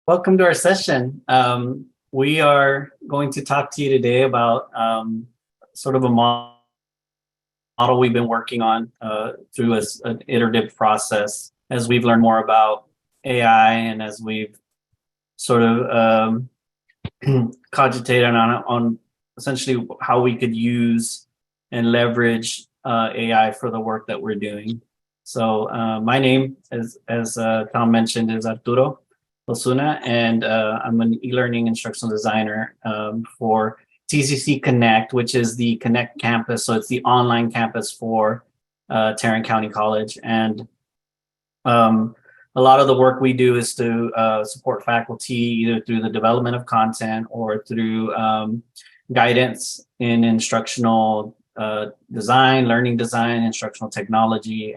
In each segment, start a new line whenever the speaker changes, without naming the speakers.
Welcome to our session. We are going to talk to you today about sort of a model we've been working on through an iterative process as we've learned more about AI and as we've sort of cogitated on essentially how we could use and leverage AI for the work that we're doing. So my name, as Tom mentioned, is Arturo Ozuna, and I'm an e-learning instructional designer for TCC Connect, which is the Connect campus. So it's the online campus for Tarrant County College. And a lot of the work we do is to support faculty either through the development of content or through guidance in instructional design, learning design, instructional technology,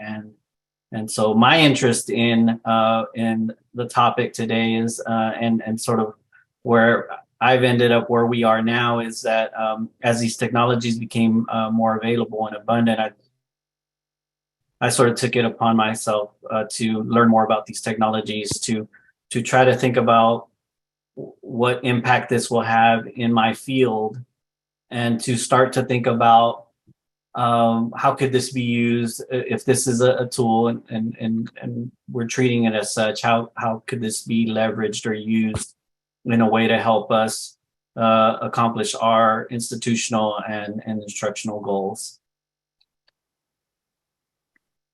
and so my interest in the topic today is and sort of where I've ended up where we are now is that as these technologies became more available and abundant, I sort of took it upon myself to learn more about these technologies, to try to think about what impact this will have in my field, and to start to think about how could this be used if this is a tool and we're treating it as such. How could this be leveraged or used in a way to help us accomplish our institutional and instructional goals?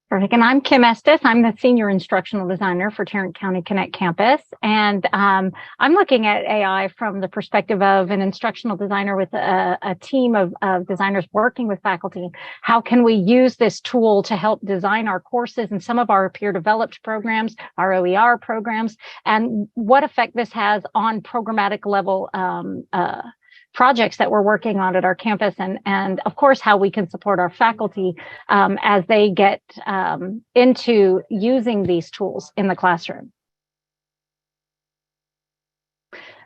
Perfect. And I'm Kim Estes. I'm the Senior Instructional Designer for Tarrant County Connect Campus. And I'm looking at AI from the perspective of an instructional designer with a team of designers working with faculty. How can we use this tool to help design our courses and some of our peer-developed programs, our OER programs, and what effect this has on programmatic level projects that we're working on at our campus, and of course how we can support our faculty as they get into using these tools in the classroom.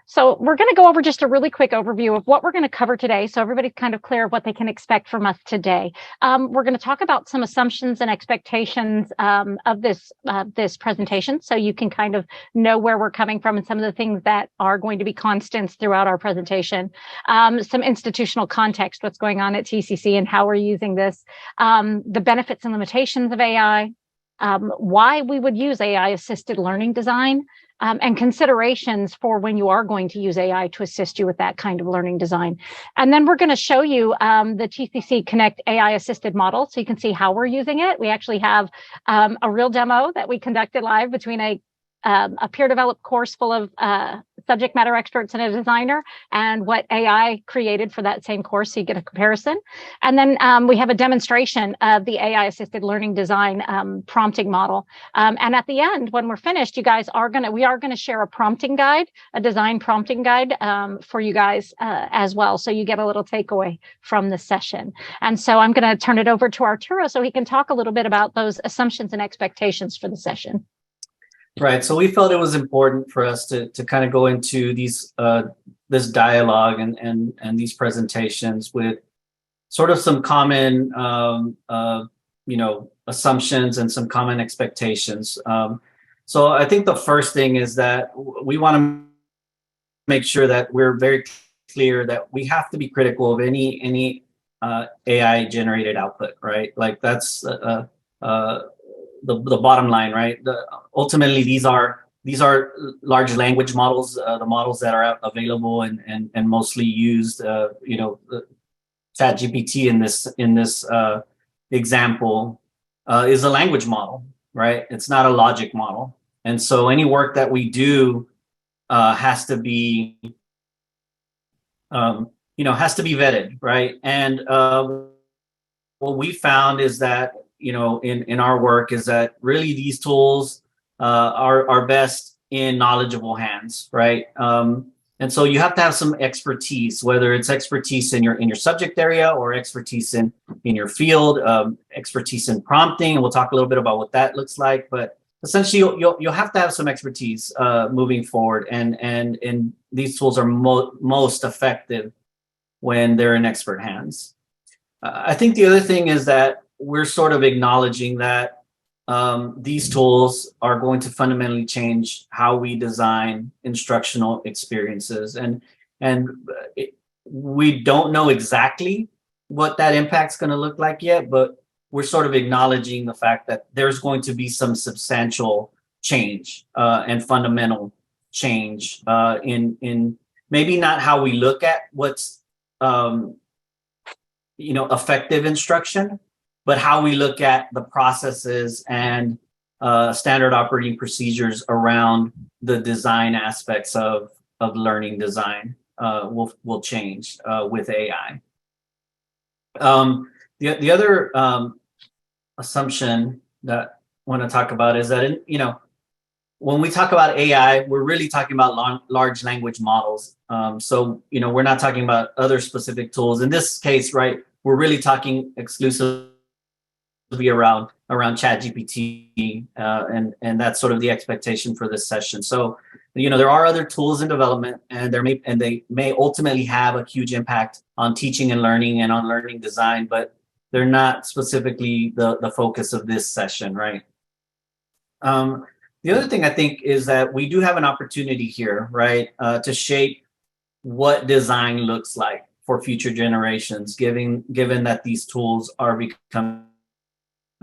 So we're going to go over just a really quick overview of what we're going to cover today, so everybody's kind of clear of what they can expect from us today. We're going to talk about some assumptions and expectations of this presentation, so you can kind of know where we're coming from and some of the things that are going to be constants throughout our presentation. Some institutional context, what's going on at TCC and how we're using this, the benefits and limitations of AI, why we would use AI-assisted learning design, and considerations for when you are going to use AI to assist you with that kind of learning design. And then we're going to show you the TCC Connect AI-assisted model so you can see how we're using it. We actually have a real demo that we conducted live between a peer-developed course full of subject matter experts and a designer, and what AI created for that same course, so you get a comparison. And then we have a demonstration of the AI-assisted learning design prompting model. And at the end, when we're finished, we are gonna share a prompting guide, a design prompting guide for you guys as well, so you get a little takeaway from the session. And so I'm gonna turn it over to Arturo so he can talk a little bit about those assumptions and expectations for the session.
Right. So we felt it was important for us to kind of go into these this dialogue and these presentations with sort of some common assumptions and some common expectations. So I think the first thing is that we want to make sure that we're very clear that we have to be critical of any AI generated output, right? Like that's the bottom line, right? Ultimately, these are large language models, the models that are available and mostly used. ChatGPT in this example is a language model, right? It's not a logic model, and so any work that we do has to be vetted, right? And what we found is that in our work is that really these tools are best in knowledgeable hands, right? And so you have to have some expertise, whether it's expertise in your subject area or expertise in your field, expertise in prompting, and we'll talk a little bit about what that looks like. But essentially, you'll have to have some expertise moving forward, and these tools are most effective when they're in expert hands. I think the other thing is that we're sort of acknowledging that these tools are going to fundamentally change how we design instructional experiences, and we don't know exactly what that impact's going to look like yet, but we're sort of acknowledging the fact that there's going to be some substantial change and fundamental change in maybe not how we look at what's effective instruction, but how we look at the processes and standard operating procedures around the design aspects of learning design will change with AI. The other assumption that I want to talk about is that when we talk about AI, we're really talking about large language models. So we're not talking about other specific tools. In this case, right, we're really talking exclusively around ChatGPT, and that's sort of the expectation for this session. So there are other tools in development, and they may ultimately have a huge impact on teaching and learning and on learning design, but they're not specifically the focus of this session, right? The other thing I think is that we do have an opportunity here, right, to shape what design looks like for future generations, given that these tools are becoming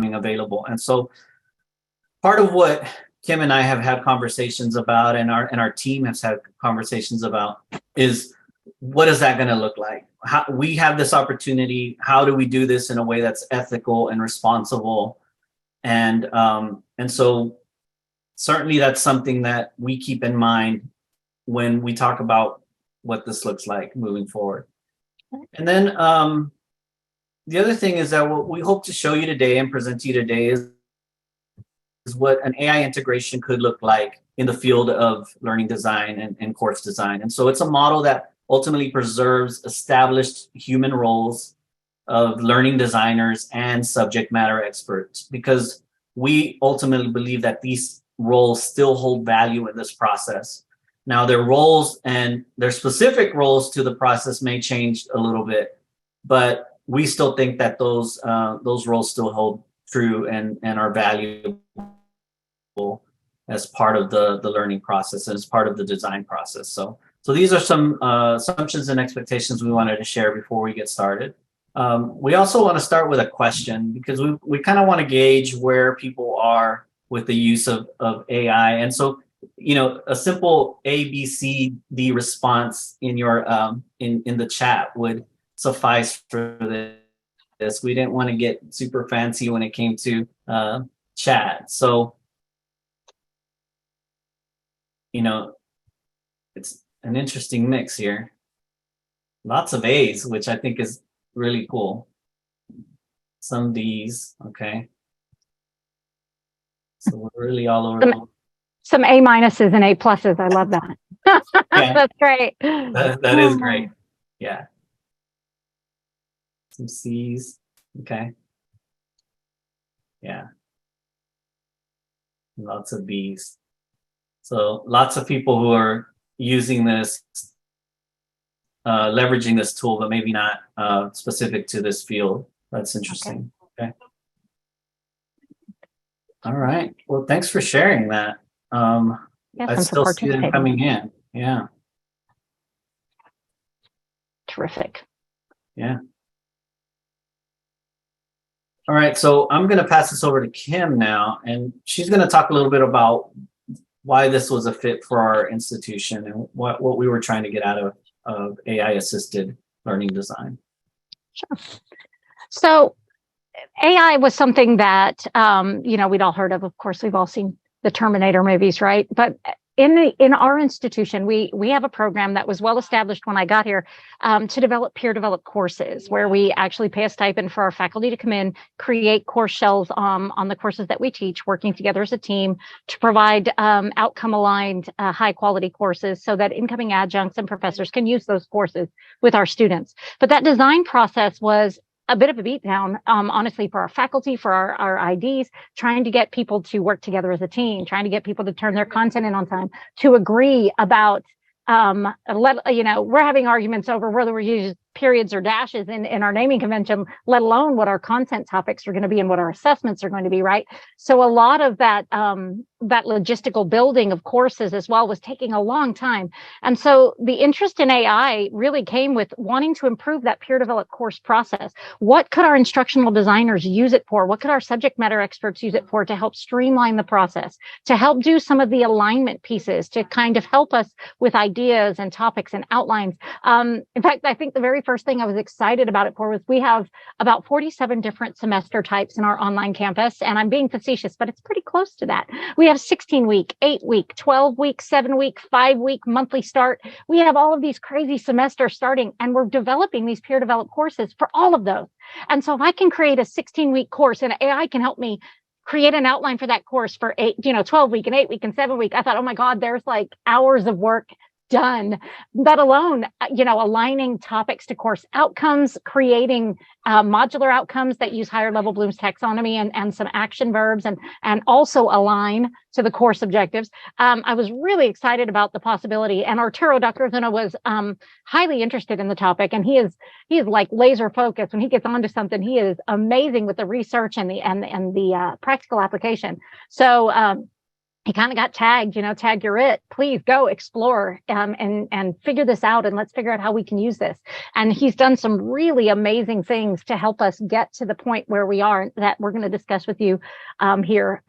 available. And so part of what Kim and I have had conversations about, and our team has had conversations about, is what is that going to look like? How we have this opportunity, how do we do this in a way that's ethical and responsible? And so certainly that's something that we keep in mind when we talk about what this looks like moving forward. And then the other thing is that what we hope to show you today and present to you today is what an AI integration could look like in the field of learning design and course design. And so it's a model that ultimately preserves established human roles of learning designers and subject matter experts, because we ultimately believe that these roles still hold value in this process. Now, their roles and their specific roles to the process may change a little bit, but we still think that those roles still hold true and are valuable as part of the learning process and as part of the design process. So these are some assumptions and expectations we wanted to share before we get started. We also want to start with a question, because we kind of want to gauge where people are with the use of AI. And so, a simple A, B, C, D response in your in the chat would suffice for this. We didn't want to get super fancy when it came to chat. So, it's an interesting mix here. Lots of A's, which I think is really cool. Some D's, okay. So we're really all over.
Some A minuses and A pluses. I love that.
Yeah.
That's great.
That is great. Yeah. Some C's. Okay. Yeah. Lots of B's. So lots of people who are using this, leveraging this tool, but maybe not specific to this field. That's interesting. Okay. All right. Well, thanks for sharing that.
Yes,
I still see them coming in. Yeah.
Terrific.
Yeah. All right. So I'm going to pass this over to Kim now, and she's going to talk a little bit about why this was a fit for our institution and what we were trying to get out of AI-assisted learning design.
Sure. So AI was something that, we'd all heard of. Of course, we've all seen the Terminator movies, right? But in our institution, we have a program that was well established when I got here to develop peer-developed courses, where we actually pay a stipend for our faculty to come in, create course shells on the courses that we teach, working together as a team to provide outcome-aligned, high-quality courses so that incoming adjuncts and professors can use those courses with our students. But that design process was a bit of a beatdown, honestly, for our faculty, for our IDs, trying to get people to work together as a team, trying to get people to turn their content in on time, to agree about, we're having arguments over whether we're periods or dashes in our naming convention, let alone what our content topics are going to be and what our assessments are going to be, right? So a lot of that that logistical building of courses as well was taking a long time. And so the interest in AI really came with wanting to improve that peer developed course process. What could our instructional designers use it for? What could our subject matter experts use it for to help streamline the process, to help do some of the alignment pieces, to kind of help us with ideas and topics and outlines? In fact, I think the very first thing I was excited about it for was we have about 47 different semester types in our online campus. And I'm being facetious, but it's pretty close to that. We have 16-week, 8-week, 12-week, 7-week, 5-week, monthly start. We have all of these crazy semesters starting, and we're developing these peer developed courses for all of those. And so if I can create a 16-week course and AI can help me create an outline for that course for 12-week and 8-week and 7-week, I thought, oh my God, there's like hours of work done, let alone, aligning topics to course outcomes, creating modular outcomes that use higher level Bloom's taxonomy and some action verbs and also align to the course objectives. I was really excited about the possibility, and Arturo, Dr. Ozuna, was highly interested in the topic, and he is like laser focused. When he gets onto something, he is amazing with the research and the practical application. So he kind of got tagged, tag, you're it. Please go explore and figure this out, and let's figure out how we can use this. And he's done some really amazing things to help us get to the point where we are that we're going to discuss with you here.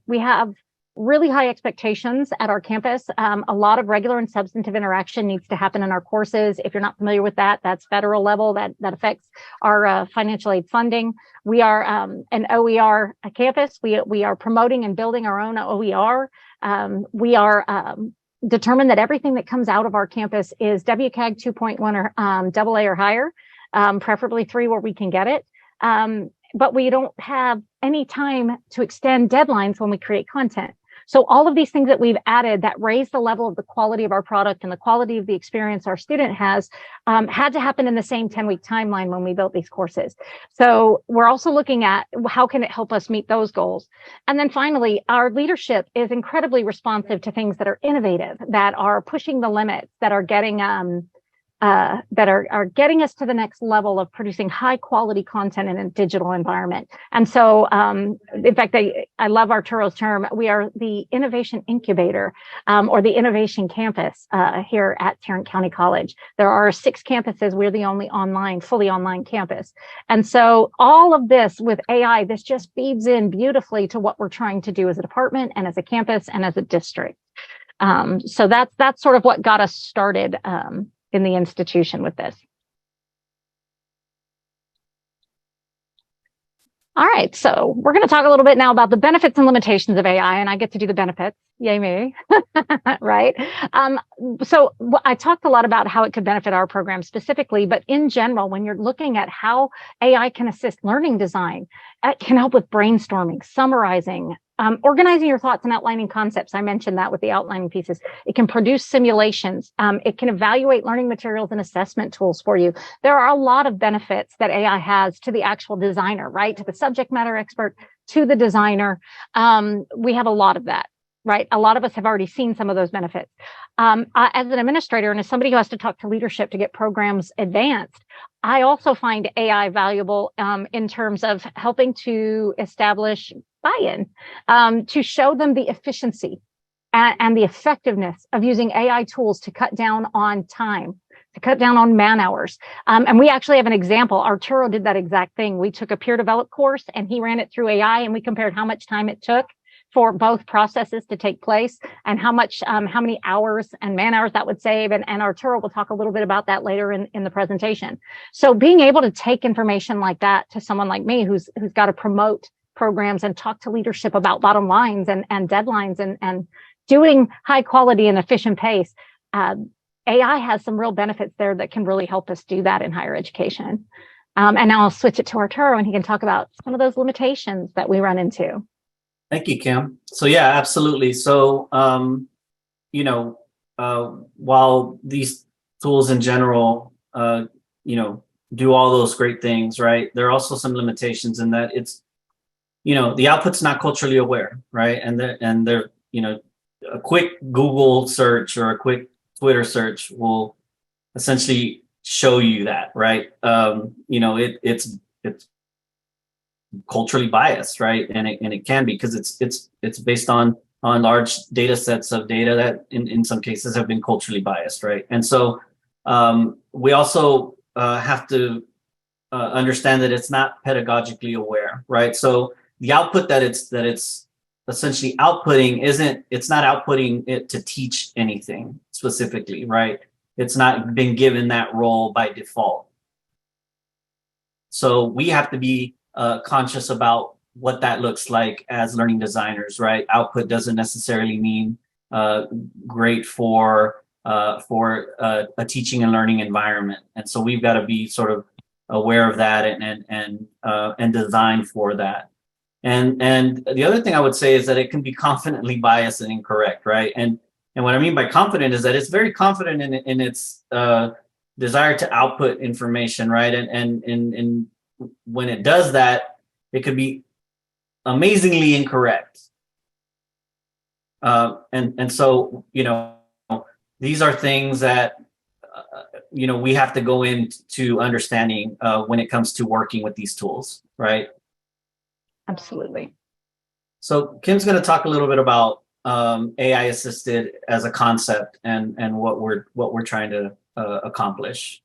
We have really high expectations at our campus. A lot of regular and substantive interaction needs to happen in our courses. If you're not familiar with that, that's federal level. That affects our financial aid funding. We are an OER campus. We are promoting and building our own OER. We are determined that everything that comes out of our campus is WCAG 2.1 or AA or higher, preferably 3 where we can get it. But we don't have any time to extend deadlines when we create content. So all of these things that we've added that raise the level of the quality of our product and the quality of the experience our student has had to happen in the same 10-week timeline when we built these courses. So we're also looking at how can it help us meet those goals. And then finally, our leadership is incredibly responsive to things that are innovative, that are pushing the limits, that are getting getting us to the next level of producing high quality content in a digital environment. And so, in fact, I love Arturo's term. We are the innovation incubator or the innovation campus here at Tarrant County College. There are 6 campuses. We're the only fully online campus. And so all of this with AI, this just feeds in beautifully to what we're trying to do as a department and as a campus and as a district. So that's sort of what got us started in the institution with this. All right, so we're going to talk a little bit now about the benefits and limitations of AI, and I get to do the benefits. Yay me, right? So I talked a lot about how it could benefit our program specifically, but in general, when you're looking at how AI can assist learning design, it can help with brainstorming, summarizing, organizing your thoughts and outlining concepts. I mentioned that with the outlining pieces. It can produce simulations. It can evaluate learning materials and assessment tools for you. There are a lot of benefits that AI has to the actual designer, right? To the subject matter expert, to the designer. We have a lot of that, right? A lot of us have already seen some of those benefits. As an administrator and as somebody who has to talk to leadership to get programs advanced, I also find AI valuable in terms of helping to establish buy-in, to show them the efficiency and the effectiveness of using AI tools to cut down on time, to cut down on man hours. And we actually have an example. Arturo did that exact thing. We took a peer developed course and he ran it through AI, and we compared how much time it took for both processes to take place and how many hours and man hours that would save. And Arturo will talk a little bit about that later in the presentation. So being able to take information like that to someone like me who's got to promote programs and talk to leadership about bottom lines and deadlines and doing high quality and efficient pace, AI has some real benefits there that can really help us do that in higher education. And now I'll switch it to Arturo and he can talk about some of those limitations that we run into.
Thank you, Kim. So yeah, absolutely. So, while these tools in general, do all those great things, right? There are also some limitations in that it's, the output's not culturally aware, right? And they're, a quick Google search or a quick Twitter search will essentially show you that, right? It's culturally biased, right? And it can be, because it's based on large data sets of data that in some cases have been culturally biased, right? And so we also have to understand that it's not pedagogically aware, right? So the output that it's essentially outputting it's not outputting it to teach anything specifically, right? It's not been given that role by default. So we have to be conscious about what that looks like as learning designers, right? Output doesn't necessarily mean great for a teaching and learning environment, and so we've got to be sort of aware of that and design for that. And the other thing I would say is that it can be confidently biased and incorrect, right? And what I mean by confident is that it's very confident in its desire to output information, right? And when it does that, it could be amazingly incorrect. And so, these are things that we have to go into understanding when it comes to working with these tools, right?
Absolutely.
So Kim's going to talk a little bit about AI assisted as a concept and what we're trying to accomplish.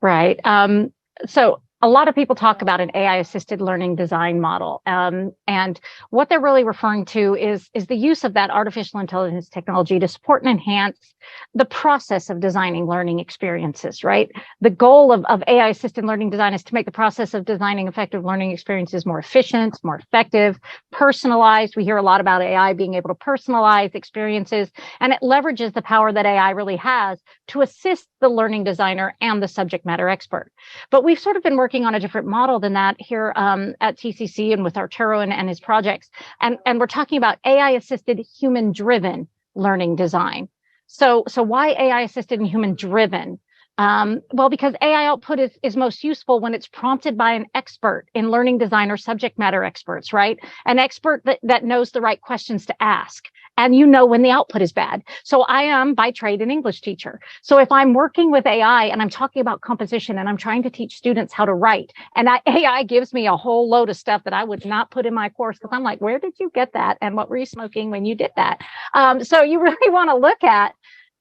Right. So a lot of people talk about an AI-assisted learning design model, and what they're really referring to is the use of that artificial intelligence technology to support and enhance the process of designing learning experiences, right? The goal of AI-assisted learning design is to make the process of designing effective learning experiences more efficient, more effective, personalized. We hear a lot about AI being able to personalize experiences, and it leverages the power that AI really has to assist the learning designer and the subject matter expert. But we've sort of been working on a different model than that here at TCC and with Arturo and his projects. And we're talking about AI-assisted human-driven learning design. So why AI-assisted and human-driven? Well, because AI output is most useful when it's prompted by an expert in learning design or subject matter experts, right? An expert that knows the right questions to ask. And when the output is bad. So I am by trade an English teacher. So if I'm working with AI and I'm talking about composition and I'm trying to teach students how to write, and AI gives me a whole load of stuff that I would not put in my course, because I'm like, where did you get that? And what were you smoking when you did that? So you really want to look at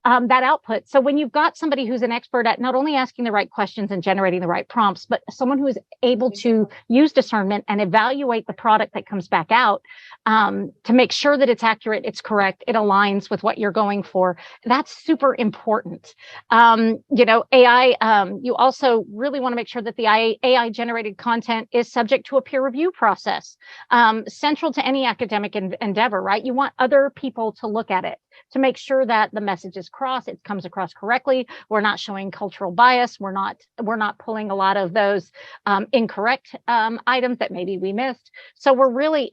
that output. So when you've got somebody who's an expert at not only asking the right questions and generating the right prompts, but someone who is able to use discernment and evaluate the product that comes back out to make sure that it's accurate, it's correct, it aligns with what you're going for, that's super important. AI, you also really want to make sure that the AI generated content is subject to a peer review process, central to any academic endeavor, right? You want other people to look at it to make sure that the message is it comes across correctly. We're not showing cultural bias. We're not pulling a lot of those incorrect items that maybe we missed. So we're really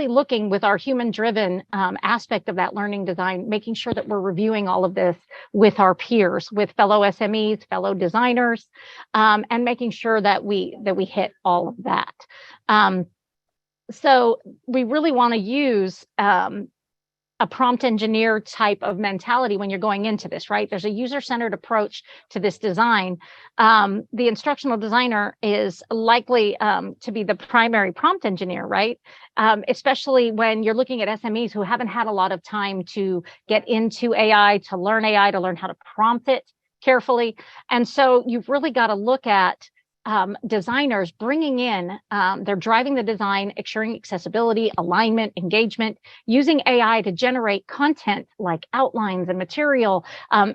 looking with our human-driven aspect of that learning design, making sure that we're reviewing all of this with our peers, with fellow SMEs, fellow designers, and making sure that we hit all of that. So we really want to use a prompt engineer type of mentality when you're going into this, right? There's a user-centered approach to this design. The instructional designer is likely to be the primary prompt engineer, right? Especially when you're looking at SMEs who haven't had a lot of time to get into AI, to learn how to prompt it carefully. And so you've really got to look at designers bringing in, they're driving the design, ensuring accessibility, alignment, engagement, using AI to generate content like outlines and material,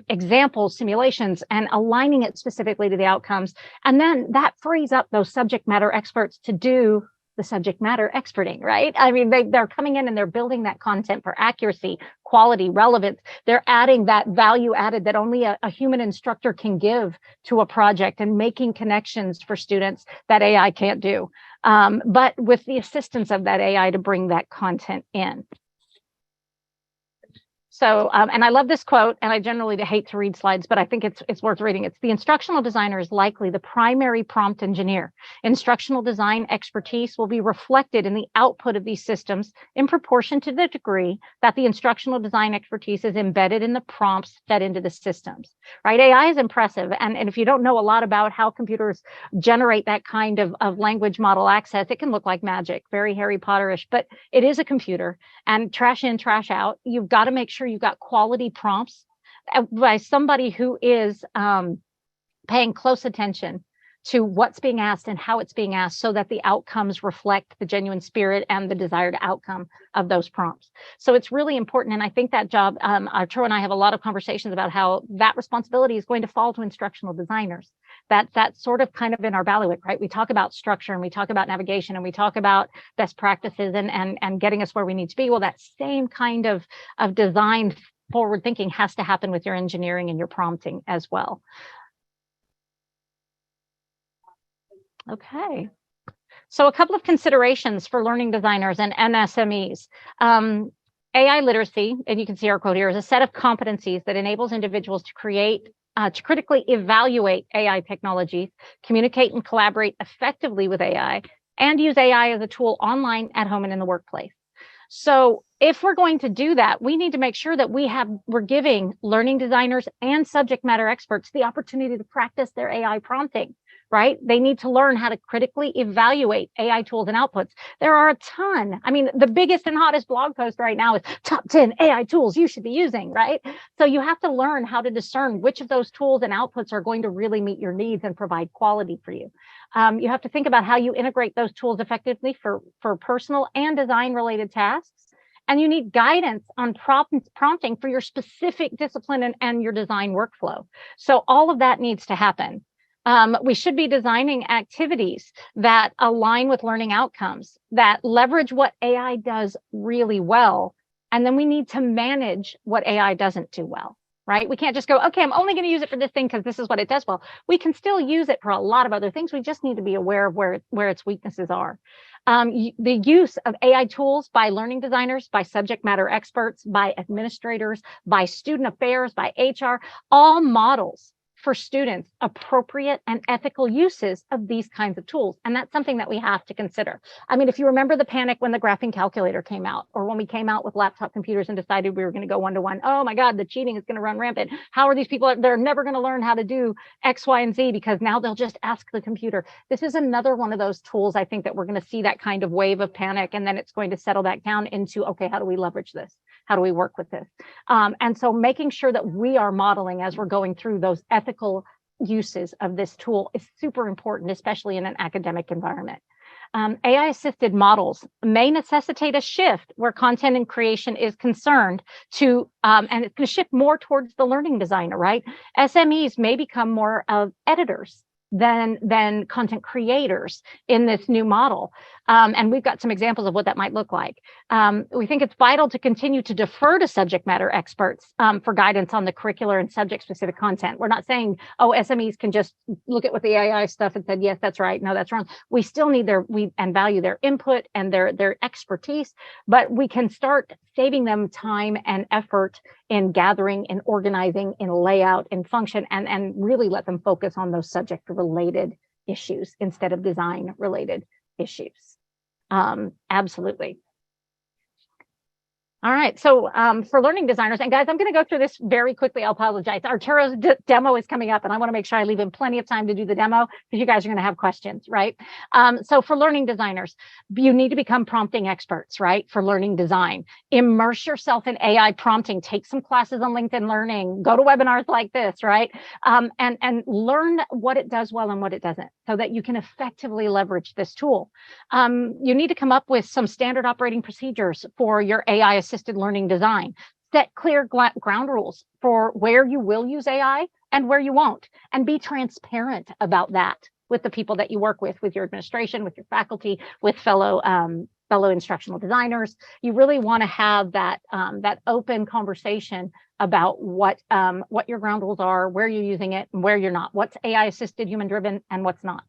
examples, simulations, and aligning it specifically to the outcomes. And then that frees up those subject matter experts to do the subject matter experting, right? I mean, they're coming in and they're building that content for accuracy, quality, relevance. They're adding that value added that only a human instructor can give to a project and making connections for students that AI can't do, but with the assistance of that AI to bring that content in. So, and I love this quote, and I generally hate to read slides, but I think it's worth reading. It's the instructional designer is likely the primary prompt engineer. Instructional design expertise will be reflected in the output of these systems in proportion to the degree that the instructional design expertise is embedded in the prompts fed into the systems, right? AI is impressive. And if you don't know a lot about how computers generate that kind of language model access, it can look like magic, very Harry Potterish, but it is a computer, and trash in, trash out. You've got to make sure you've got quality prompts by somebody who is paying close attention to what's being asked and how it's being asked, so that the outcomes reflect the genuine spirit and the desired outcome of those prompts. So it's really important. And I think that job, Arturo and I have a lot of conversations about how that responsibility is going to fall to instructional designers. That's sort of kind of in our bailiwick, right? We talk about structure, and we talk about navigation, and we talk about best practices and getting us where we need to be. Well, that same kind of design forward thinking has to happen with your engineering and your prompting as well. Okay. So a couple of considerations for learning designers and SMEs. AI literacy, and you can see our quote here, is a set of competencies that enables individuals to create, to critically evaluate AI technologies, communicate and collaborate effectively with AI, and use AI as a tool online, at home, and in the workplace. So if we're going to do that, we need to make sure that we're giving learning designers and subject matter experts the opportunity to practice their AI prompting, right? They need to learn how to critically evaluate AI tools and outputs. There are a ton. I mean, the biggest and hottest blog post right now is top 10 AI tools you should be using, right? So you have to learn how to discern which of those tools and outputs are going to really meet your needs and provide quality for you. You have to think about how you integrate those tools effectively for personal and design related tasks. And you need guidance on prompting for your specific discipline and your design workflow. So all of that needs to happen. We should be designing activities that align with learning outcomes, that leverage what AI does really well. And then we need to manage what AI doesn't do well, right? We can't just go, okay, I'm only going to use it for this thing because this is what it does well. We can still use it for a lot of other things. We just need to be aware of where its weaknesses are. The use of AI tools by learning designers, by subject matter experts, by administrators, by student affairs, by HR, all models for students appropriate and ethical uses of these kinds of tools. And that's something that we have to consider. I mean, if you remember the panic when the graphing calculator came out, or when we came out with laptop computers and decided we were going to go one-to-one, oh my God, the cheating is going to run rampant. How are these people? They're never going to learn how to do X, Y, and Z because now they'll just ask the computer. This is another one of those tools. I think that we're going to see that kind of wave of panic, and then it's going to settle back down into, okay, how do we leverage this? How do we work with this? And so making sure that we are modeling as we're going through those ethical uses of this tool is super important, especially in an academic environment. AI-assisted models may necessitate a shift where content and creation is concerned to, and it's going to shift more towards the learning designer, right? SMEs may become more of editors than content creators in this new model. And we've got some examples of what that might look like. We think it's vital to continue to defer to subject matter experts for guidance on the curricular and subject-specific content. We're not saying, oh, SMEs can just look at what the AI stuff and said, yes, that's right, no, that's wrong. We still need and value their input and their expertise, but we can start saving them time and effort in gathering, in organizing, in layout, in function, and really let them focus on those subject-related issues instead of design-related issues. Absolutely. All right. So for learning designers, and guys, I'm going to go through this very quickly. I'll apologize. Arturo's demo is coming up, and I want to make sure I leave him plenty of time to do the demo because you guys are going to have questions, right? So for learning designers, you need to become prompting experts, right? For learning design, immerse yourself in AI prompting, take some classes on LinkedIn Learning, go to webinars like this, right? And learn what it does well and what it doesn't so that you can effectively leverage this tool. You need to come up with some standard operating procedures for your AI assisted learning design. Set clear ground rules for where you will use AI and where you won't, and be transparent about that with the people that you work with your administration, with your faculty, with fellow instructional designers. You really want to have that open conversation about what your ground rules are, where you're using it, and where you're not. What's AI assisted, human driven, and what's not.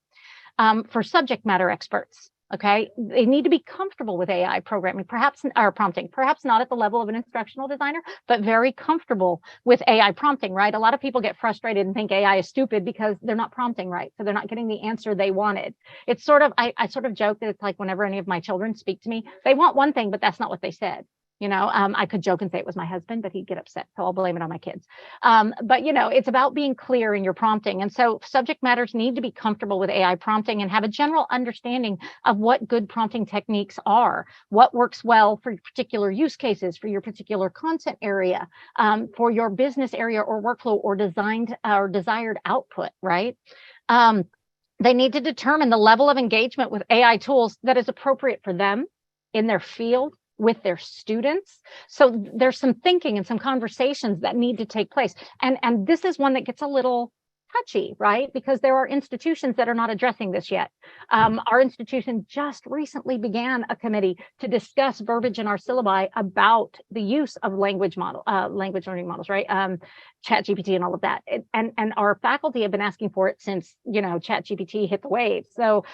For subject matter experts, Okay, they need to be comfortable with AI programming, perhaps, or prompting, perhaps not at the level of an instructional designer, but very comfortable with AI prompting, right? A lot of people get frustrated and think AI is stupid because they're not prompting right. So they're not getting the answer they wanted. It's sort of, I sort of joke that it's like whenever any of my children speak to me, they want one thing, but that's not what they said. I could joke and say it was my husband, but he'd get upset. So I'll blame it on my kids. But it's about being clear in your prompting. And so subject matters need to be comfortable with AI prompting and have a general understanding of what good prompting techniques are, what works well for particular use cases, for your particular content area, for your business area or workflow or designed or desired output, right? They need to determine the level of engagement with AI tools that is appropriate for them in their field, with their students. So there's some thinking and some conversations that need to take place. And this is one that gets a little touchy, right? Because there are institutions that are not addressing this yet. Our institution just recently began a committee to discuss verbiage in our syllabi about the use of language learning models, right? ChatGPT and all of that. And our faculty have been asking for it since, ChatGPT hit the wave. So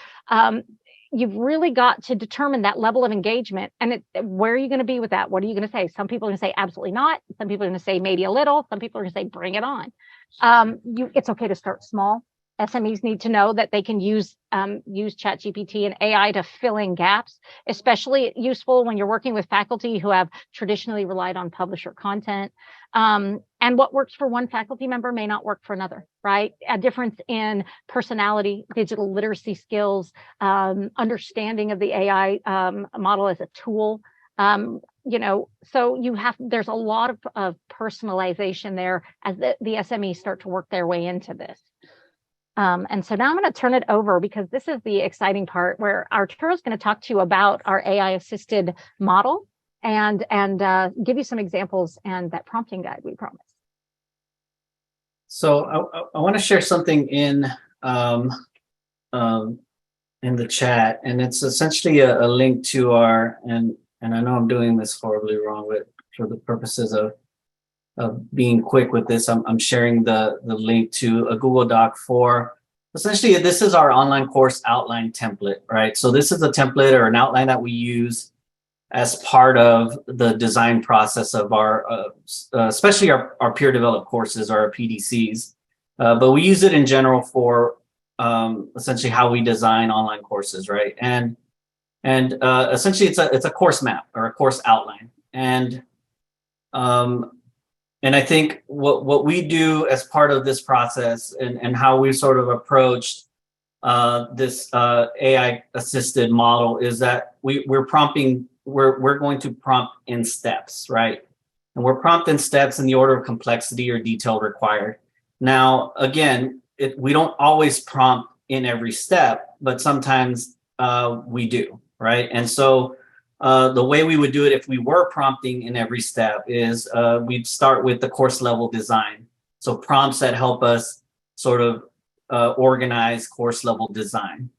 you've really got to determine that level of engagement. And where are you going to be with that? What are you going to say? Some people are going to say absolutely not. Some people are going to say maybe a little. Some people are going to say bring it on. It's okay to start small. SMEs need to know that they can use ChatGPT and AI to fill in gaps, especially useful when you're working with faculty who have traditionally relied on publisher content. And what works for one faculty member may not work for another, right? A difference in personality, digital literacy skills, understanding of the AI model as a tool. So there's a lot of personalization there as the SMEs start to work their way into this. And so now I'm going to turn it over because this is the exciting part where Arturo is going to talk to you about our AI assisted model and give you some examples and that prompting guide we promised.
So I want to share something in the chat, and it's essentially a link to our, and I know I'm doing this horribly wrong, but for the purposes of being quick with this, I'm sharing the link to a Google Doc for, essentially, this is our online course outline template, right? So this is a template or an outline that we use as part of the design process of our, especially our peer developed courses or our PDCs. But we use it in general for essentially how we design online courses, right? And essentially it's a course map or a course outline. And I think what we do as part of this process and how we sort of approached this AI assisted model is that we're going to prompt in steps, right? And we're prompting steps in the order of complexity or detail required. Now, again, we don't always prompt in every step, but sometimes we do, right? And so the way we would do it if we were prompting in every step is we'd start with the course level design. So prompts that help us sort of organize course level design.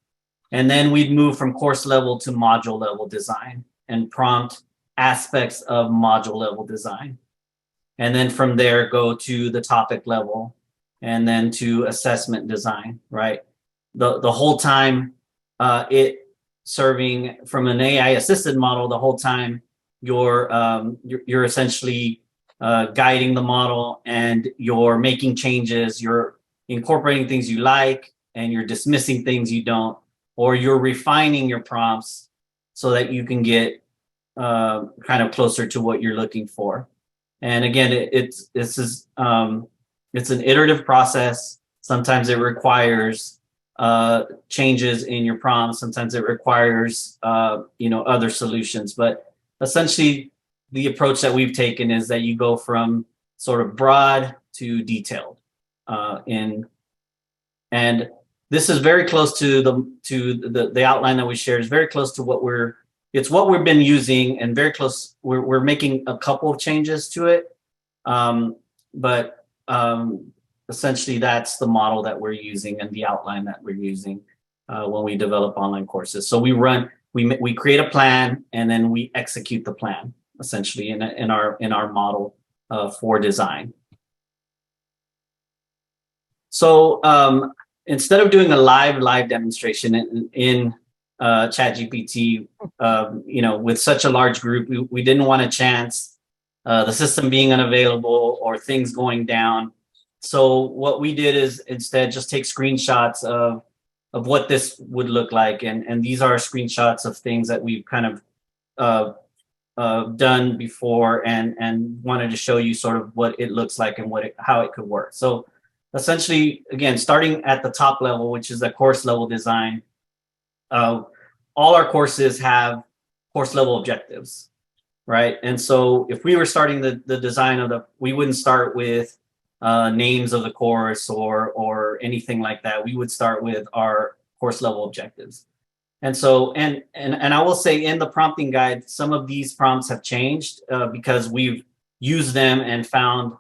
And then we'd move from course level to module level design and prompt aspects of module level design. And then from there, go to the topic level and then to assessment design, right? The whole time it serving from an AI assisted model, the whole time you're essentially guiding the model and you're making changes, you're incorporating things you like and you're dismissing things you don't, or you're refining your prompts so that you can get kind of closer to what you're looking for. And again, it's an iterative process. Sometimes it requires changes in your prompts. Sometimes it requires other solutions. But essentially, the approach that we've taken is that you go from sort of broad to detailed. And this is very close to the outline that we shared. Is very close to what we've been using, and very close. We're making a couple of changes to it, but essentially that's the model that we're using and the outline that we're using when we develop online courses. So we create a plan and then we execute the plan essentially in our model for design. So instead of doing a live demonstration ChatGPT, with such a large group. We didn't want a chance the system being unavailable or things going down. So what we did is instead just take screenshots of what this would look like, and these are screenshots of things that we've kind of done before, and wanted to show you sort of what it looks like and how it could work. So essentially, again, starting at the top level, which is the course level design, all our courses have course level objectives, right? And so if we were starting the design of we wouldn't start with names of the course or anything like that. We would start with our course level objectives. And so, and I will say in the prompting guide, some of these prompts have changed because we've used them and found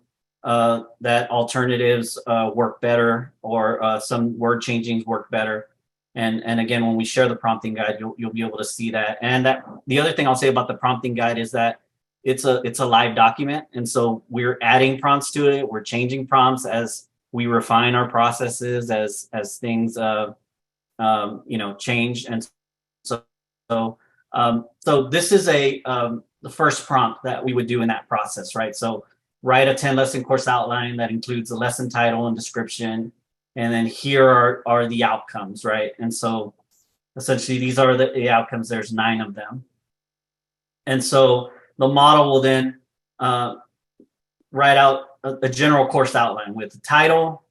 that alternatives work better, or some word changings work better. And again, when we share the prompting guide, you'll be able to see that. And that the other thing I'll say about the prompting guide is that it's a live document, and so we're adding prompts to it. We're changing prompts as we refine our processes, as things change. And so this is the first prompt that we would do in that process, right? So write a 10 lesson course outline that includes a lesson title and description. And then here are the outcomes, right? And so essentially these are the outcomes. There's 9 of them. And so the model will then write out a general course outline with the title,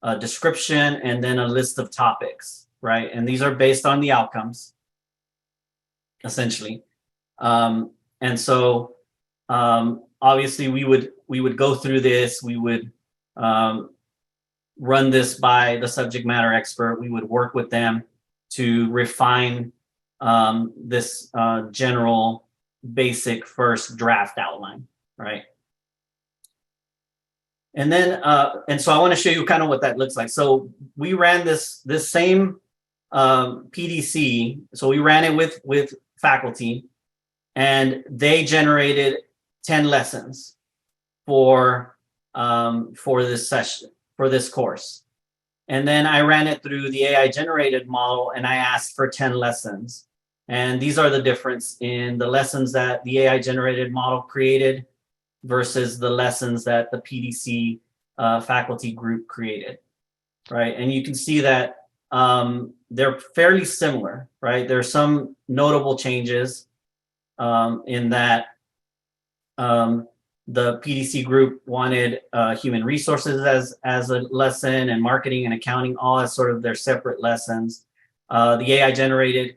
a description, and then a list of topics, right? And these are based on the outcomes, essentially. And so obviously we would go through this. We would run this by the subject matter expert. We would work with them to refine this general basic first draft outline, right? And then and so I want to show you kind of what that looks like. So we ran this same PDC. So we ran it with faculty, and they generated 10 lessons for this session, for this course. And then I ran it through the AI generated model, and I asked for 10 lessons. And these are the difference in the lessons that the AI generated model created versus the lessons that the PDC faculty group created, right? And you can see that they're fairly similar, right? There's some notable changes in that the PDC group wanted human resources as a lesson, and marketing and accounting all as sort of their separate lessons. The AI generated,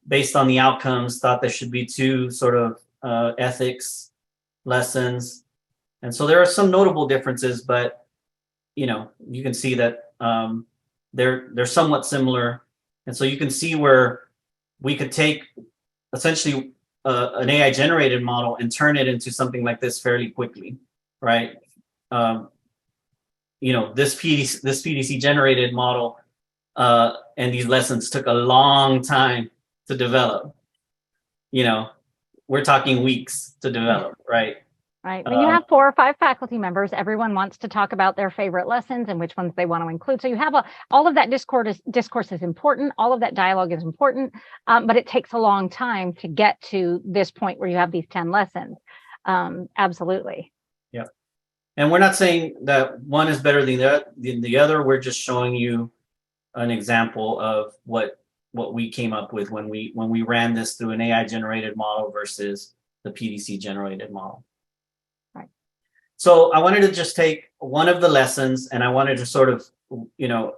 based on the outcomes, thought there should be 2 sort of ethics lessons. And so there are some notable differences, but you can see that they're somewhat similar. And so you can see where we could take essentially an AI generated model and turn it into something like this fairly quickly, right? This PDC generated model and these lessons took a long time to develop. We're talking weeks to develop, right?
Right. When you have 4 or 5 faculty members, everyone wants to talk about their favorite lessons and which ones they want to include. So you have all of that discourse is important. All of that dialogue is important, but it takes a long time to get to this point where you have these 10 lessons. Absolutely.
Yeah. And we're not saying that one is better than the other. We're just showing you an example of what we came up with when we ran this through an AI generated model versus the PDC generated model. So I wanted to just take one of the lessons, and I wanted to sort of,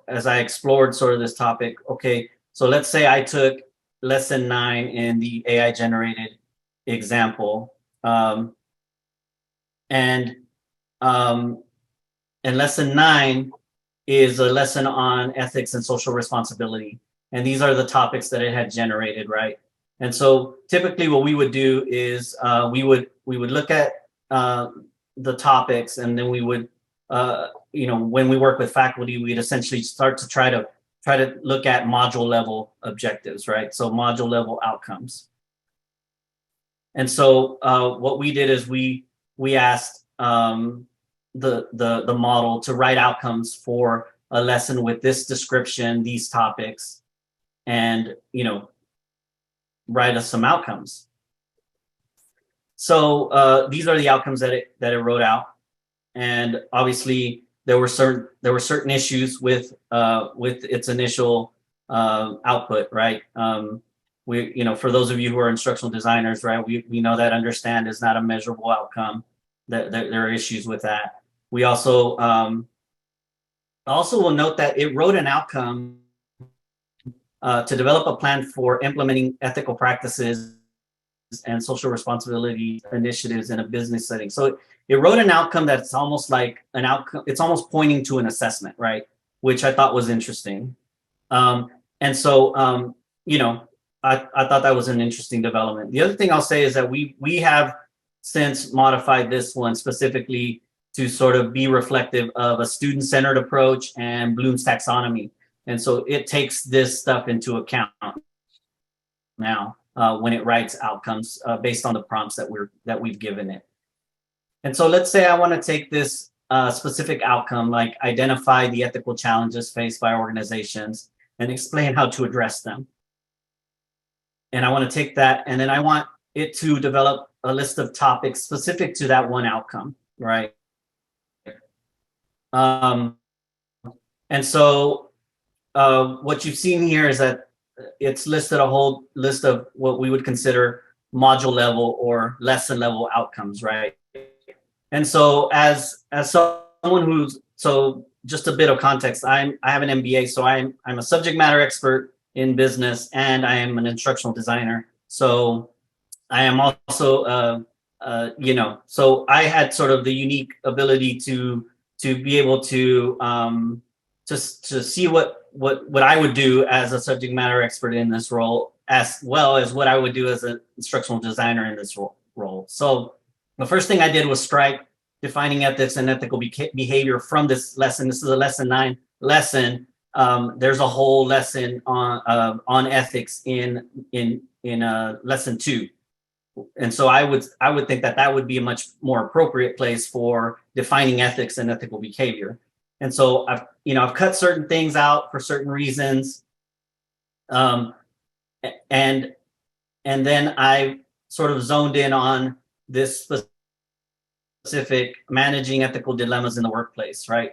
as I explored sort of this topic, okay, so let's say I took lesson 9 in the AI generated example, and lesson 9 is a lesson on ethics and social responsibility. And these are the topics that it had generated, right? And so typically what we would do is we would look at the topics, and then we would, when we work with faculty, we'd essentially start to try to look at module level objectives, right? So module level outcomes. And so what we did is we asked the model to write outcomes for a lesson with this description, these topics, and, write us some outcomes. So these are the outcomes that it wrote out, and obviously there were certain issues with its initial output, right? For those of you who are instructional designers, right, we know that understand is not a measurable outcome. That there are issues with that. We also will note that it wrote an outcome to develop a plan for implementing ethical practices and social responsibility initiatives in a business setting. So it wrote an outcome that's almost like an outcome. It's almost pointing to an assessment, right? Which I thought was interesting. And so, I thought that was an interesting development. The other thing I'll say is that we have since modified this one specifically to sort of be reflective of a student-centered approach and Bloom's taxonomy. And so it takes this stuff into account now when it writes outcomes based on the prompts that we've given it. And so let's say I want to take this specific outcome, like identify the ethical challenges faced by organizations and explain how to address them. And I want to take that, and then I want it to develop a list of topics specific to that one outcome, right? And so what you've seen here is that it's listed a whole list of what we would consider module level or lesson level outcomes, right? And so as someone so just a bit of context, I have an MBA, so I'm a subject matter expert in business, and I am an instructional designer. So I am also, so I had sort of the unique ability to be able to see what I would do as a subject matter expert in this role, as well as what I would do as an instructional designer in this role. So the first thing I did was strike defining ethics and ethical behavior from this lesson. This is a lesson 9 lesson. There's a whole lesson on ethics in lesson 2. And so I would think that would be a much more appropriate place for defining ethics and ethical behavior. And so I've cut certain things out for certain reasons. And then I sort of zoned in on this specific managing ethical dilemmas in the workplace, right?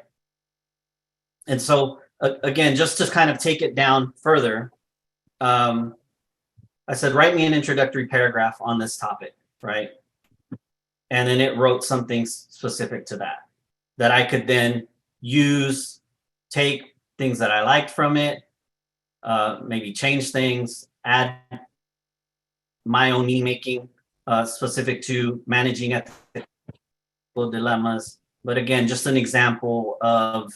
And so again, just to kind of take it down further, I said, write me an introductory paragraph on this topic, right? And then it wrote something specific to that I could then use, take things that I liked from it, maybe change things, add my own meaning making specific to managing ethical dilemmas. But again, just an example of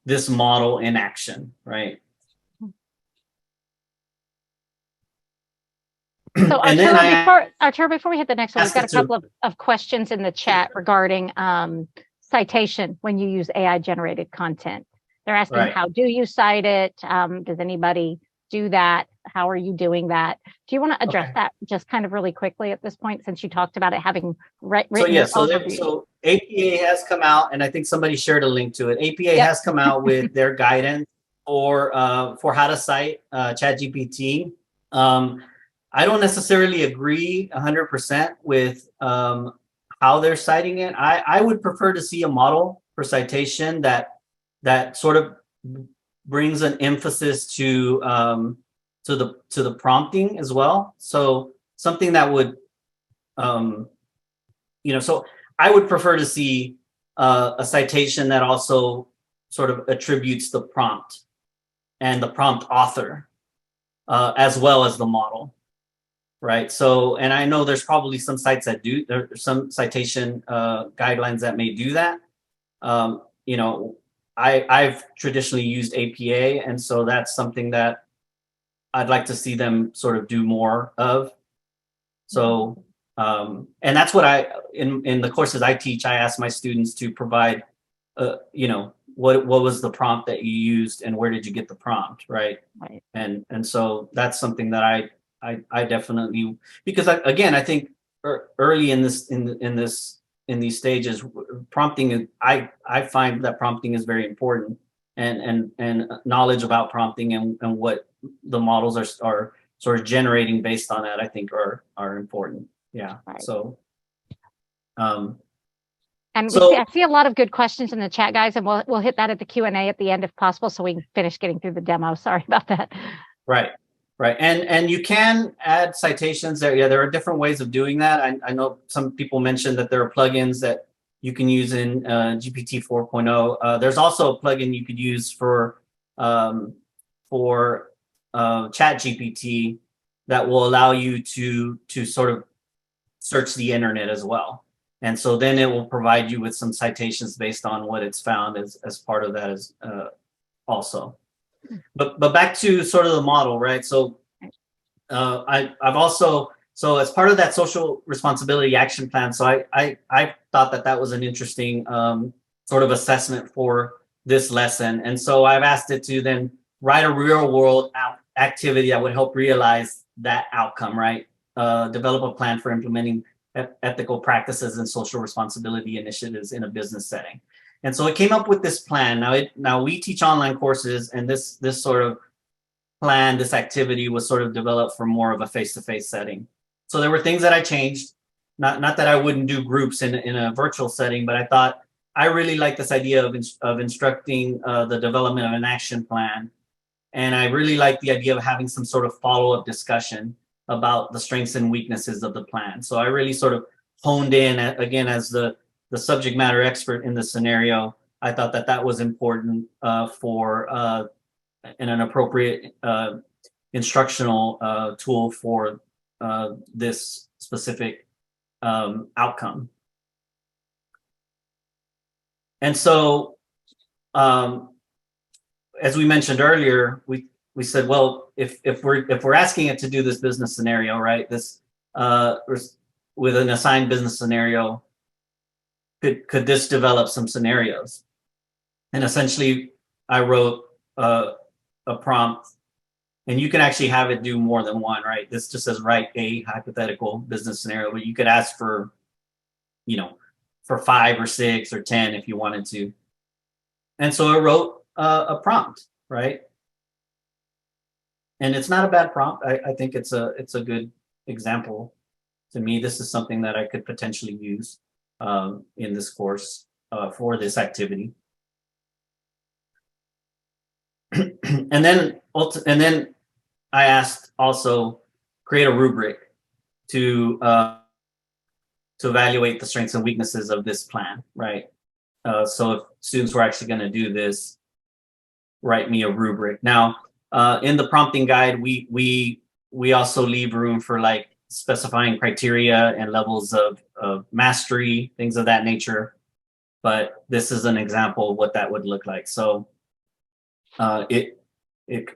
this model in action, right?
So Arturo, before we hit the next one, we've got a couple of questions in the chat regarding citation when you use AI generated content. They're asking, right, how do you cite it? Does anybody do that? How are you doing that? Do you want to address that just kind of really quickly at this point, since you talked about it having written?
So APA has come out, and I think somebody shared a link to it. APA has come out with their guidance for how to cite ChatGPT. I don't necessarily agree 100% with how they're citing it. I would prefer to see a model for citation that sort of brings an emphasis to the prompting as well. So something that would, so I would prefer to see a citation that also sort of attributes the prompt and the prompt author as well as the model. Right. So, and I know there's probably some sites that do, there's some citation guidelines that may do that. I've traditionally used APA, and so that's something that I'd like to see them sort of do more of. So, and that's what in the courses I teach, I ask my students to provide, what was the prompt that you used and where did you get the prompt, right? And so that's something that I definitely, because I think early in these stages, prompting, I find that prompting is very important. and knowledge about prompting and what the models are sort of generating based on that, I think are important. Yeah.
Right.
So.
And
So
I see a lot of good questions in the chat, guys, and we'll hit that at the Q&A at the end if possible, so we can finish getting through the demo. Sorry about that.
right, and you can add citations there. Yeah, there are different ways of doing that. I know some people mentioned that there are plugins that you can use in GPT 4.0. There's also a plugin you could use for ChatGPT that will allow you to sort of search the internet as well. And so then it will provide you with some citations based on what it's found as part of that as also. But back to sort of the model, right? So I've also, so as part of that social responsibility action plan, so I thought that was an interesting sort of assessment for this lesson. And so I've asked it to then write a real world activity that would help realize that outcome, right? Develop a plan for implementing ethical practices and social responsibility initiatives in a business setting. And so it came up with this plan. Now we teach online courses, and this sort of plan, this activity was sort of developed for more of a face-to-face setting. So there were things that I changed. Not that I wouldn't do groups in a virtual setting, but I thought I really like this idea of instructing the development of an action plan. And I really like the idea of having some sort of follow-up discussion about the strengths and weaknesses of the plan. So I really sort of honed in, again, as the subject matter expert in the scenario. I thought that was important for in an appropriate instructional tool for this specific outcome. And so, as we mentioned earlier, we said, well, if we're asking it to do this business scenario, right? This with an assigned business scenario, could this develop some scenarios? And essentially, I wrote a prompt, and you can actually have it do more than one, right? This just says write a hypothetical business scenario, but you could ask for, for 5 or 6 or 10 if you wanted to. And so it wrote a prompt, right? And it's not a bad prompt. I think it's a good example. To me, this is something that I could potentially use in this course for this activity. and then I asked also create a rubric to evaluate the strengths and weaknesses of this plan, right? So if students were actually going to do this, write me a rubric. Now, in the prompting guide, we also leave room for like specifying criteria and levels of mastery, things of that nature. But this is an example of what that would look like. So it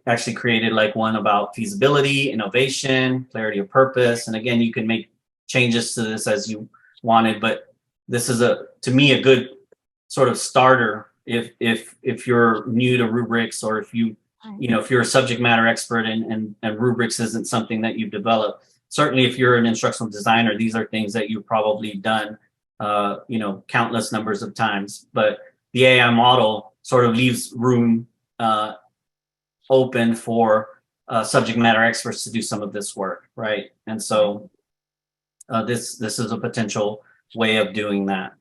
actually created like one about feasibility, innovation, clarity of purpose. And again, you can make changes to this as you wanted, but this is to me a good sort of starter if you're new to rubrics, or if if you're a subject matter expert and rubrics isn't something that you've developed. Certainly if you're an instructional designer, these are things that you've probably done countless numbers of times. But the AI model sort of leaves room open for subject matter experts to do some of this work, right? And so this is a potential way of doing that.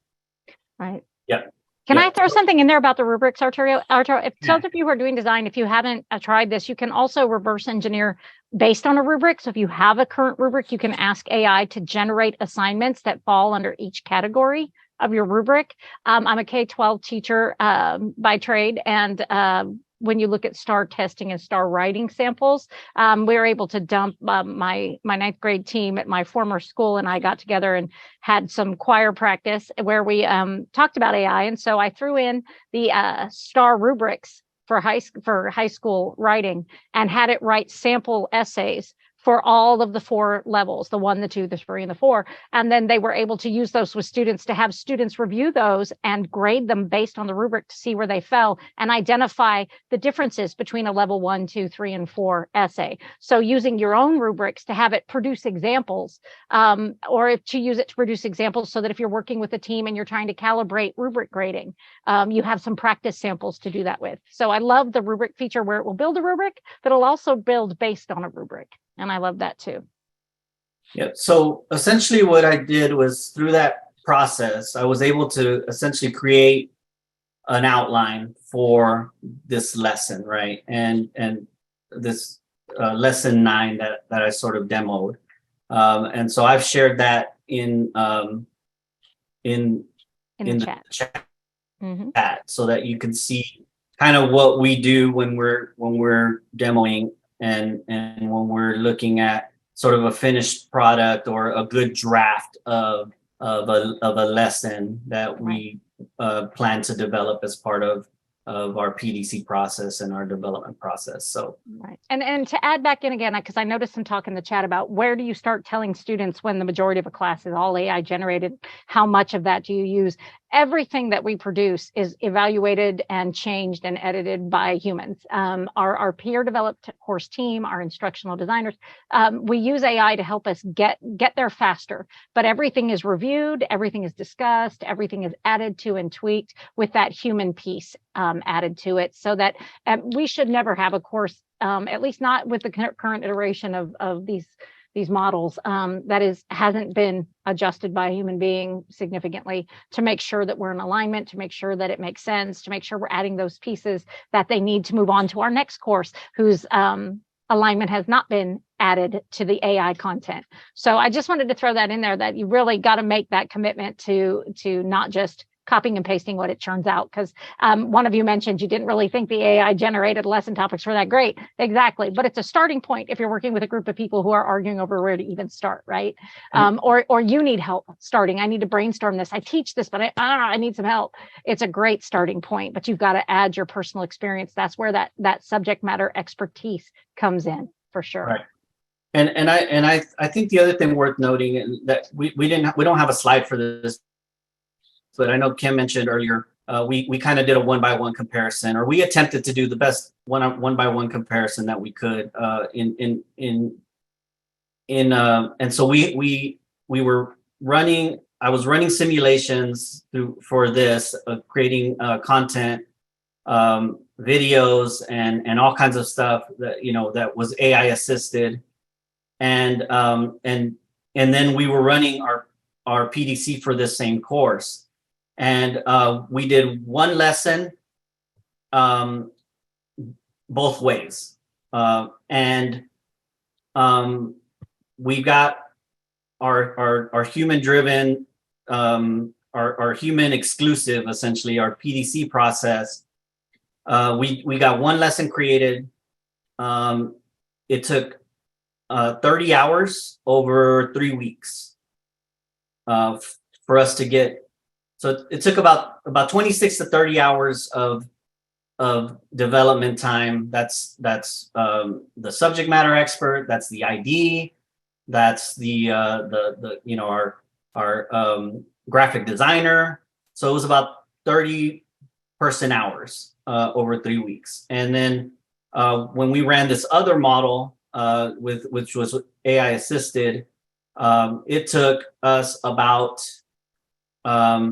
Right.
Yep.
Can I throw something in there about the rubrics, Arturo? If those of you who are doing design, if you haven't tried this, you can also reverse engineer based on a rubric. So if you have a current rubric, you can ask AI to generate assignments that fall under each category of your rubric. I'm a K-12 teacher by trade, and when you look at STAR testing and STAR writing samples, we were able to dump my 9th grade team at my former school, and I got together and had some choir practice where we talked about AI. And so I threw in the STAR rubrics for high school writing and had it write sample essays for all of the 4 levels, the 1, the 2, the 3, and the 4. And then they were able to use those with students to have students review those and grade them based on the rubric to see where they fell and identify the differences between a level 1, 2, 3, and 4 essay. So using your own rubrics to have it produce examples, or to use it to produce examples so that if you're working with a team and you're trying to calibrate rubric grading, you have some practice samples to do that with. So I love the rubric feature where it will build a rubric, but it'll also build based on a rubric. And I love that too.
Yeah. So essentially what I did was through that process, I was able to essentially create an outline for this lesson, right? And this lesson 9 that I sort of demoed. And so I've shared that in the chat so that you can see kind of what we do when we're demoing and when we're looking at sort of a finished product or a good draft of a lesson that we plan to develop as part of our PDC process and our development process. So
right. And to add back in again, because I noticed some talk in the chat about where do you start telling students when the majority of a class is all AI generated, how much of that do you use? Everything that we produce is evaluated and changed and edited by humans. Our peer developed course team, our instructional designers, we use AI to help us get there faster, but everything is reviewed, everything is discussed, everything is added to and tweaked with that human piece added to it, so that we should never have a course, at least not with the current iteration of these models, that hasn't been adjusted by a human being significantly to make sure that we're in alignment, to make sure that it makes sense, to make sure we're adding those pieces that they need to move on to our next course, whose alignment has not been added to the AI content. So I just wanted to throw that in there, that you really got to make that commitment to not just copying and pasting what it churns out. Because one of you mentioned you didn't really think the AI generated lesson topics were that great. Exactly. But it's a starting point if you're working with a group of people who are arguing over where to even start, right? Or you need help starting. I need to brainstorm this. I teach this, but I don't know, I need some help. It's a great starting point, but you've got to add your personal experience. That's where that subject matter expertise comes in for sure.
Right. And I think the other thing worth noting that we don't have a slide for this, but I know Kim mentioned earlier, we kind of did a 1-by-1 comparison, or we attempted to do the best 1-by-1 comparison that we could and so we were running. I was running simulations for this, creating content, videos, and all kinds of stuff that that was AI assisted, and then we were running our PDC for this same course. And we did one lesson both ways. And we got our human-driven, our human exclusive, essentially, our PDC process. We got one lesson created. It took 30 hours over 3 weeks for us to get. So it took about 26 to 30 hours of development time. That's the subject matter expert. That's the ID. That's the our graphic designer. So it was about 30 person hours over 3 weeks. And then when we ran this other model which was AI assisted, it took us about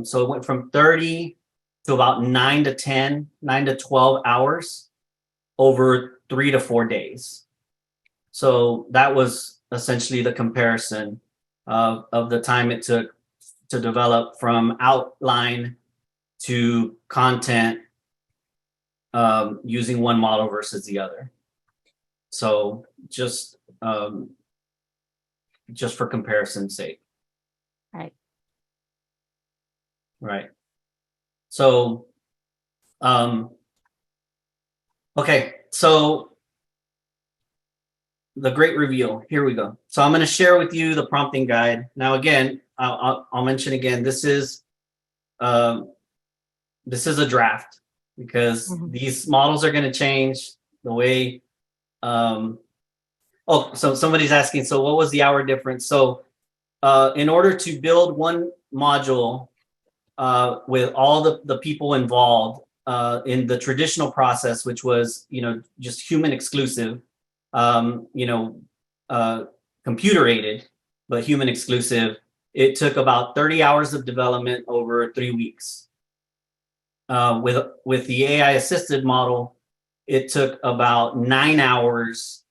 so it went from 30 to about 9 to 12 hours over 3 to 4 days. So that was essentially the comparison of the time it took to develop from outline to content using one model versus the other. So just for comparison's sake.
Right.
Right. So, okay. So the great reveal. Here we go. So I'm going to share with you the prompting guide. Now, again, I'll mention again. This is a draft because these models are going to change the way Oh, so somebody's asking, so what was the hour difference? So in order to build one module with all the people involved in the traditional process, which was, just human exclusive, computer aided, but human exclusive, it took about 30 hours of development over 3 weeks. With the AI assisted model, it took about 9 hours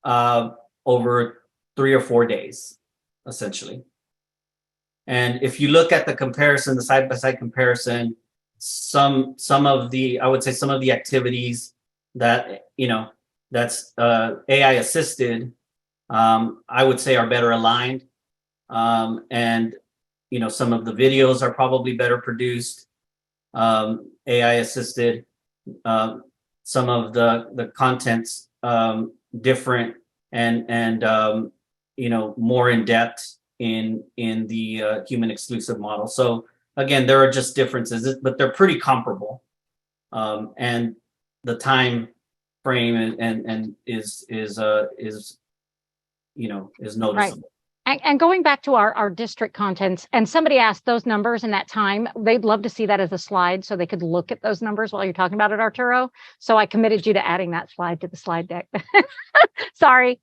over 3 or 4 days, essentially. And if you look at the comparison, the side-by-side comparison, some of the, I would say some of the activities that, that's AI assisted, I would say are better aligned. And, some of the videos are probably better produced, AI assisted. Some of the content's different and more in depth in the human exclusive model. So again, there are just differences, but they're pretty comparable. And the time frame and is noticeable.
Right. And going back to our district contents, and somebody asked those numbers in that time, they'd love to see that as a slide so they could look at those numbers while you're talking about it, Arturo. So I committed you to adding that slide to the slide deck. Sorry.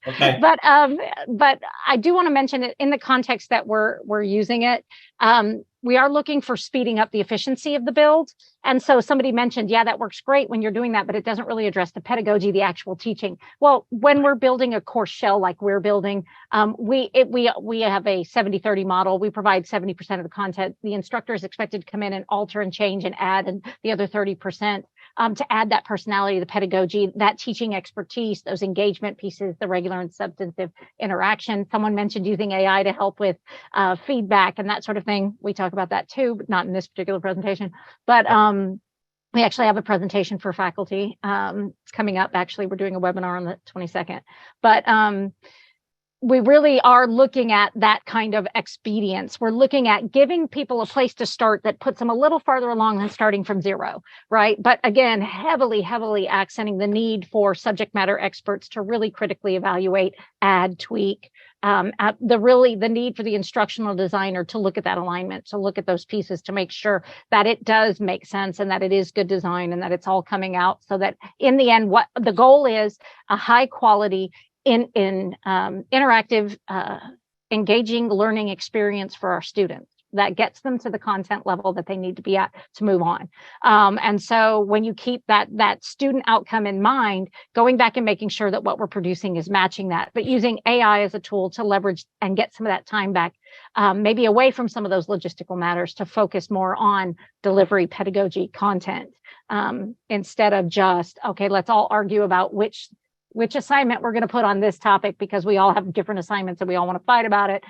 Okay.
But I do want to mention it in the context that we're using it. We are looking for speeding up the efficiency of the build. And so somebody mentioned, yeah, that works great when you're doing that, but it doesn't really address the pedagogy, the actual teaching. Well, when we're building a course shell like we're building, we have a 70-30 model. We provide 70% of the content. The instructor is expected to come in and alter and change and add and the other 30%. To add that personality, the pedagogy, that teaching expertise, those engagement pieces, the regular and substantive interaction. Someone mentioned using AI to help with feedback and that sort of thing. We talk about that too, but not in this particular presentation. But we actually have a presentation for faculty. It's coming up. Actually, we're doing a webinar on the 22nd. But we really are looking at that kind of expedience. We're looking at giving people a place to start that puts them a little farther along than starting from zero, right? But again, heavily accenting the need for subject matter experts to really critically evaluate, add, tweak, the need for the instructional designer to look at that alignment, to look at those pieces, to make sure that it does make sense and that it is good design and that it's all coming out so that in the end, what the goal is, a high quality interactive, engaging learning experience for our students that gets them to the content level that they need to be at to move on. And so when you keep that student outcome in mind, going back and making sure that what we're producing is matching that, but using AI as a tool to leverage and get some of that time back, maybe away from some of those logistical matters to focus more on delivery, pedagogy, content, instead of just, okay, let's all argue about which assignment we're going to put on this topic because we all have different assignments and we all want to fight about it,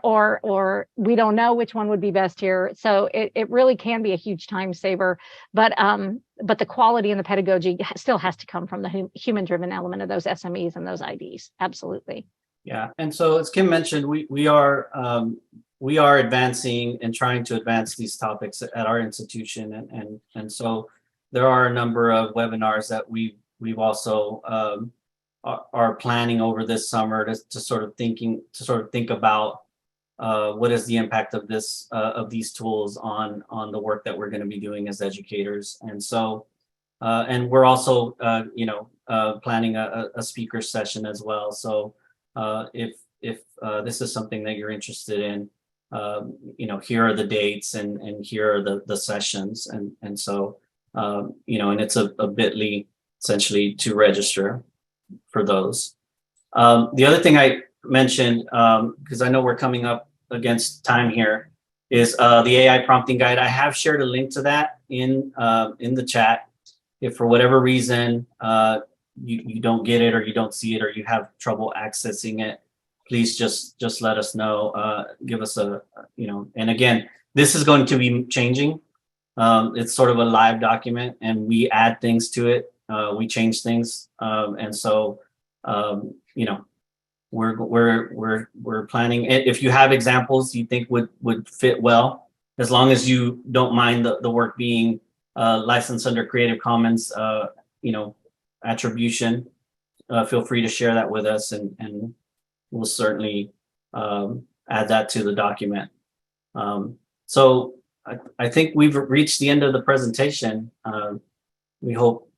or we don't know which one would be best here. So it really can be a huge time saver, but the quality and the pedagogy still has to come from the human-driven element of those SMEs and those IDs. Absolutely.
Yeah, and so as Kim mentioned, we are advancing and trying to advance these topics at our institution, and so there are a number of webinars that we've also are planning over this summer to sort of think about what is the impact of these tools on the work that we're going to be doing as educators. And so and we're also planning a speaker session as well. So if this is something that you're interested in, here are the dates and here are the sessions, and so and it's a bit.ly essentially to register for those. The other thing I mentioned, because I know we're coming up against time here, is the AI prompting guide. I have shared a link to that in the chat. If for whatever reason you don't get it or you don't see it or you have trouble accessing it, please just let us know. Give us and again, this is going to be changing. It's sort of a live document and we add things to it. We change things, and so we're planning. If you have examples you think would fit well, as long as you don't mind the work being licensed under Creative Commons, attribution, feel free to share that with us, and we'll certainly add that to the document. So I think we've reached the end of the presentation. We hope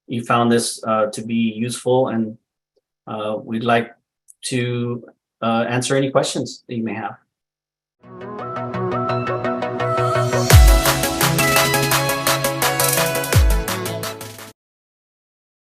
you found this to be useful, and we'd like to answer any questions that you may have.